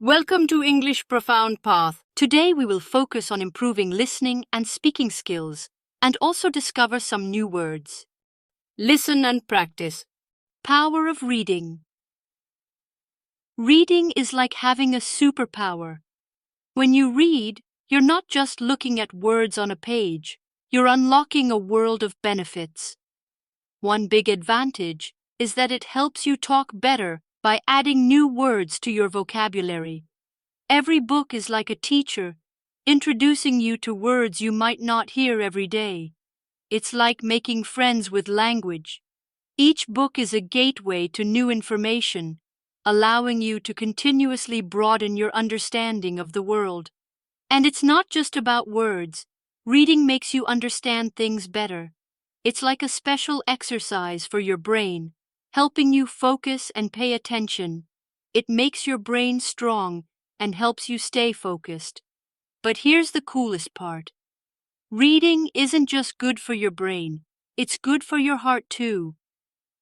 Welcome to English Profound Path. Today we will focus on improving listening and speaking skills and also discover some new words. Listen and practice. Power of reading. Reading is like having a superpower. When you read, you're not just looking at words on a page, you're unlocking a world of benefits. One big advantage is that it helps you talk better by adding new words to your vocabulary. Every book is like a teacher, introducing you to words you might not hear every day. It's like making friends with language. Each book is a gateway to new information, allowing you to continuously broaden your understanding of the world. And it's not just about words. Reading makes you understand things better. It's like a special exercise for your brain, helping you focus and pay attention. It makes your brain strong and helps you stay focused. But here's the coolest part. Reading isn't just good for your brain, it's good for your heart too.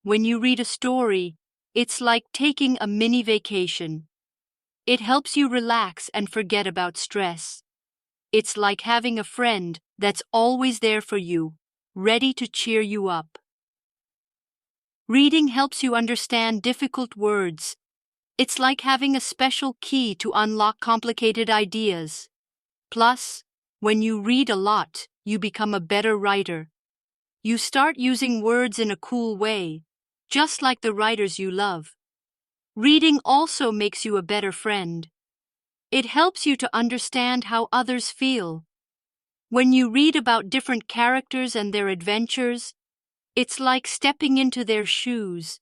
When you read a story, it's like taking a mini vacation. It helps you relax and forget about stress. It's like having a friend that's always there for you, ready to cheer you up. Reading helps you understand difficult words. It's like having a special key to unlock complicated ideas. Plus, when you read a lot, you become a better writer. You start using words in a cool way, just like the writers you love. Reading also makes you a better friend. It helps you to understand how others feel. When you read about different characters and their adventures, it's like stepping into their shoes.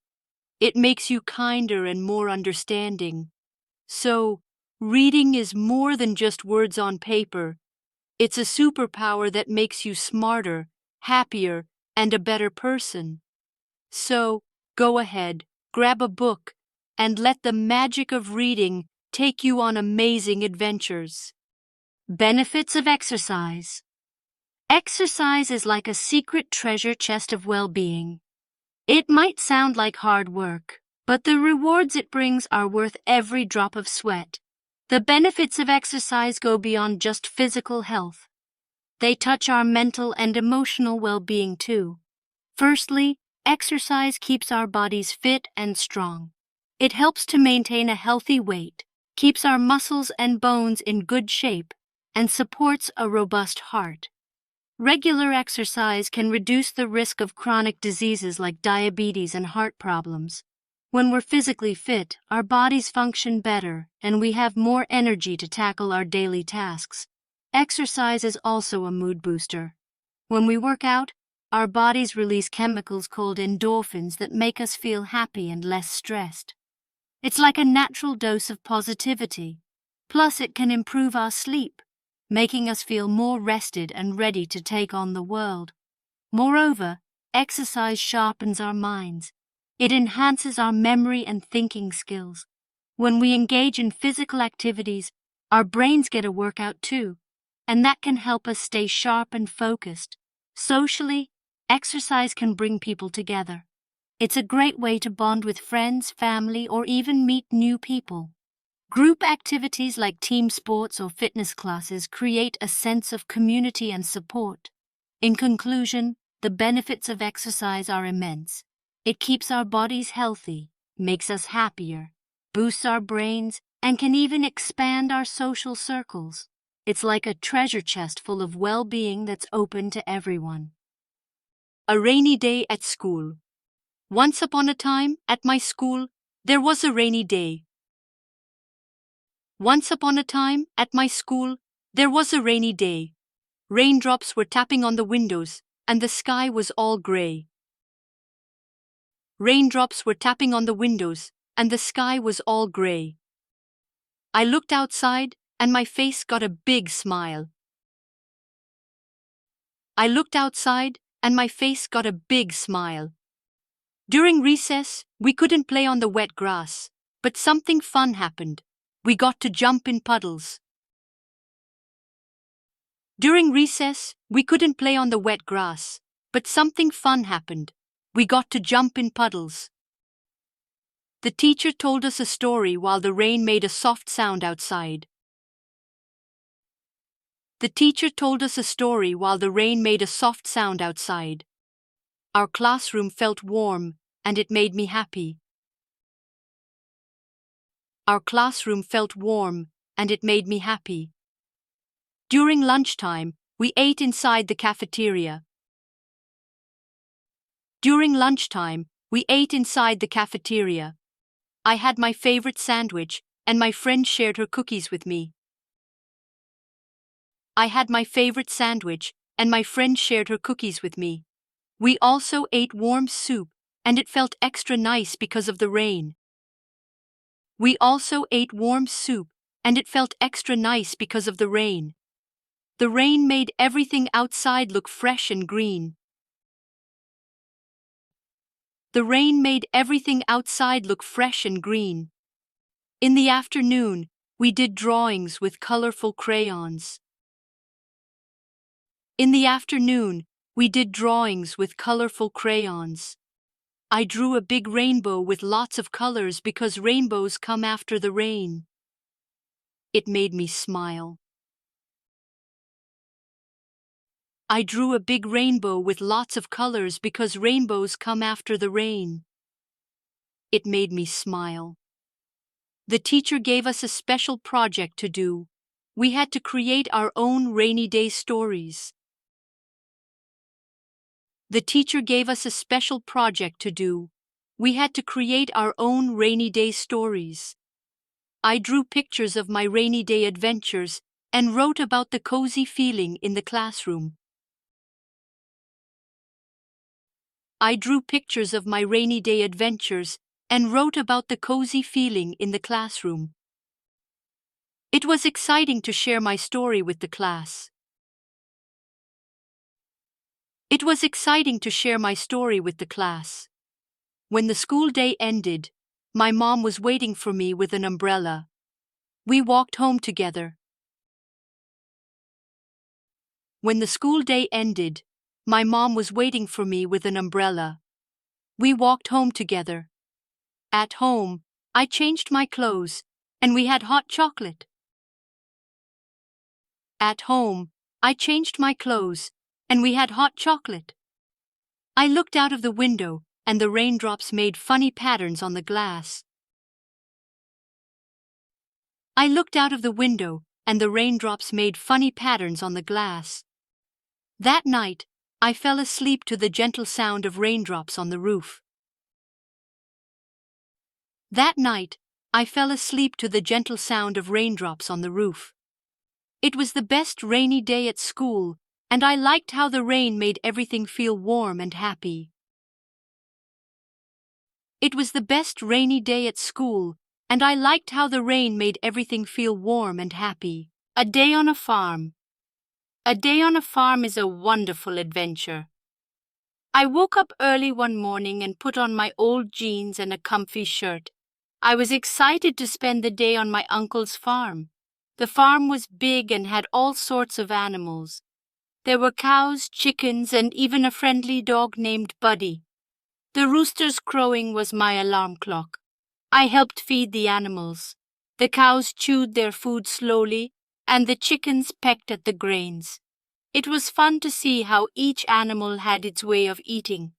It makes you kinder and more understanding. So, reading is more than just words on paper. It's a superpower that makes you smarter, happier, and a better person. So, go ahead, grab a book, and let the magic of reading take you on amazing adventures. Benefits of exercise. Exercise is like a secret treasure chest of well-being. It might sound like hard work, but the rewards it brings are worth every drop of sweat. The benefits of exercise go beyond just physical health. They touch our mental and emotional well-being too. Firstly, exercise keeps our bodies fit and strong. It helps to maintain a healthy weight, keeps our muscles and bones in good shape, and supports a robust heart. Regular exercise can reduce the risk of chronic diseases like diabetes and heart problems. When we're physically fit, our bodies function better and we have more energy to tackle our daily tasks. Exercise is also a mood booster. When we work out, our bodies release chemicals called endorphins that make us feel happy and less stressed. It's like a natural dose of positivity. Plus, it can improve our sleep, making us feel more rested and ready to take on the world. Moreover, exercise sharpens our minds. It enhances our memory and thinking skills. When we engage in physical activities, our brains get a workout too, and that can help us stay sharp and focused. Socially, exercise can bring people together. It's a great way to bond with friends, family, or even meet new people. Group activities like team sports or fitness classes create a sense of community and support. In conclusion, the benefits of exercise are immense. It keeps our bodies healthy, makes us happier, boosts our brains, and can even expand our social circles. It's like a treasure chest full of well-being that's open to everyone. A rainy day at school. Once upon a time, at my school, there was a rainy day. Once upon a time, at my school, there was a rainy day. Raindrops were tapping on the windows, and the sky was all gray. Raindrops were tapping on the windows, and the sky was all gray. I looked outside, and my face got a big smile. I looked outside, and my face got a big smile. During recess, we couldn't play on the wet grass, but something fun happened. We got to jump in puddles. During recess, we couldn't play on the wet grass, but something fun happened. We got to jump in puddles. The teacher told us a story while the rain made a soft sound outside. The teacher told us a story while the rain made a soft sound outside. Our classroom felt warm, and it made me happy. Our classroom felt warm, and it made me happy. During lunchtime, we ate inside the cafeteria. During lunchtime, we ate inside the cafeteria. I had my favorite sandwich, and my friend shared her cookies with me. I had my favorite sandwich, and my friend shared her cookies with me. We also ate warm soup, and it felt extra nice because of the rain. We also ate warm soup, and it felt extra nice because of the rain. The rain made everything outside look fresh and green. The rain made everything outside look fresh and green. In the afternoon, we did drawings with colorful crayons. In the afternoon, we did drawings with colorful crayons. I drew a big rainbow with lots of colors because rainbows come after the rain. It made me smile. I drew a big rainbow with lots of colors because rainbows come after the rain. It made me smile. The teacher gave us a special project to do. We had to create our own rainy day stories. The teacher gave us a special project to do. We had to create our own rainy day stories. I drew pictures of my rainy day adventures and wrote about the cozy feeling in the classroom. I drew pictures of my rainy day adventures and wrote about the cozy feeling in the classroom. It was exciting to share my story with the class. It was exciting to share my story with the class. When the school day ended, my mom was waiting for me with an umbrella. We walked home together. When the school day ended, my mom was waiting for me with an umbrella. We walked home together. At home, I changed my clothes, and we had hot chocolate. At home, I changed my clothes, and we had hot chocolate. I looked out of the window, and the raindrops made funny patterns on the glass. I looked out of the window, and the raindrops made funny patterns on the glass. That night, I fell asleep to the gentle sound of raindrops on the roof. That night, I fell asleep to the gentle sound of raindrops on the roof. It was the best rainy day at school, and I liked how the rain made everything feel warm and happy. It was the best rainy day at school, and I liked how the rain made everything feel warm and happy. A day on a farm. A day on a farm is a wonderful adventure. I woke up early one morning and put on my old jeans and a comfy shirt. I was excited to spend the day on my uncle's farm. The farm was big and had all sorts of animals. There were cows, chickens, and even a friendly dog named Buddy. The rooster's crowing was my alarm clock. I helped feed the animals. The cows chewed their food slowly, and the chickens pecked at the grains. It was fun to see how each animal had its way of eating.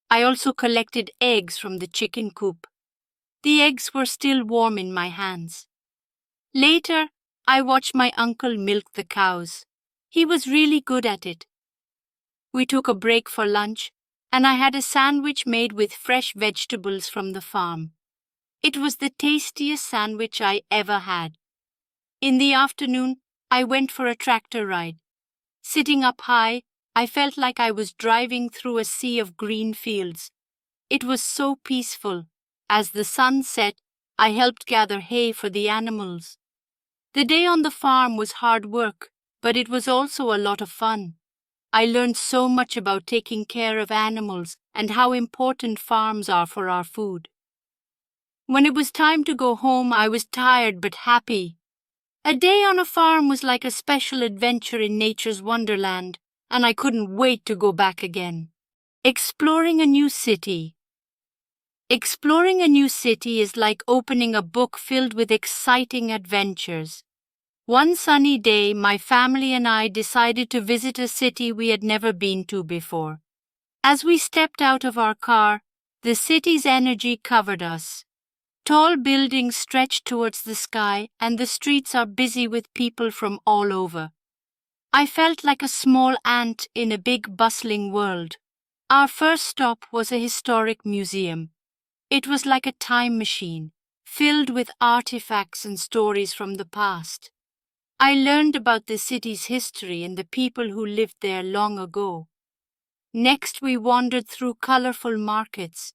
I also collected eggs from the chicken coop. The eggs were still warm in my hands. Later, I watched my uncle milk the cows. He was really good at it. We took a break for lunch, and I had a sandwich made with fresh vegetables from the farm. It was the tastiest sandwich I ever had. In the afternoon, I went for a tractor ride. Sitting up high, I felt like I was driving through a sea of green fields. It was so peaceful. As the sun set, I helped gather hay for the animals. The day on the farm was hard work, but it was also a lot of fun. I learned so much about taking care of animals and how important farms are for our food. When it was time to go home, I was tired but happy. A day on a farm was like a special adventure in nature's wonderland, and I couldn't wait to go back again. Exploring a new city. Exploring a new city is like opening a book filled with exciting adventures. One sunny day, my family and I decided to visit a city we had never been to before. As we stepped out of our car, the city's energy covered us. Tall buildings stretch towards the sky, and the streets are busy with people from all over. I felt like a small ant in a big bustling world. Our first stop was a historic museum. It was like a time machine, filled with artifacts and stories from the past. I learned about the city's history and the people who lived there long ago. Next, we wandered through colorful markets.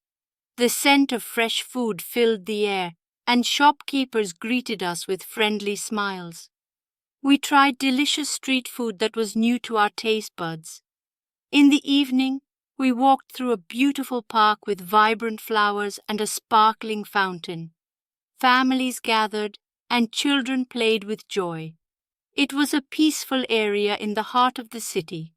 The scent of fresh food filled the air, and shopkeepers greeted us with friendly smiles. We tried delicious street food that was new to our taste buds. In the evening, we walked through a beautiful park with vibrant flowers and a sparkling fountain. Families gathered, and children played with joy. It was a peaceful area in the heart of the city.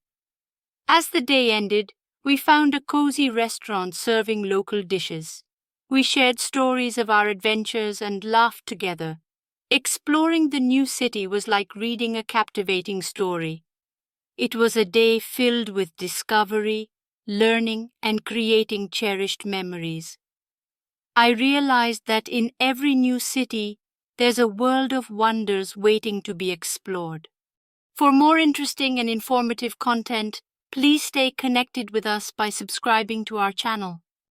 As the day ended, we found a cozy restaurant serving local dishes. We shared stories of our adventures and laughed together. Exploring the new city was like reading a captivating story. It was a day filled with discovery, learning, and creating cherished memories. I realized that in every new city, there's a world of wonders waiting to be explored. For more interesting and informative content, please stay connected with us by subscribing to our channel.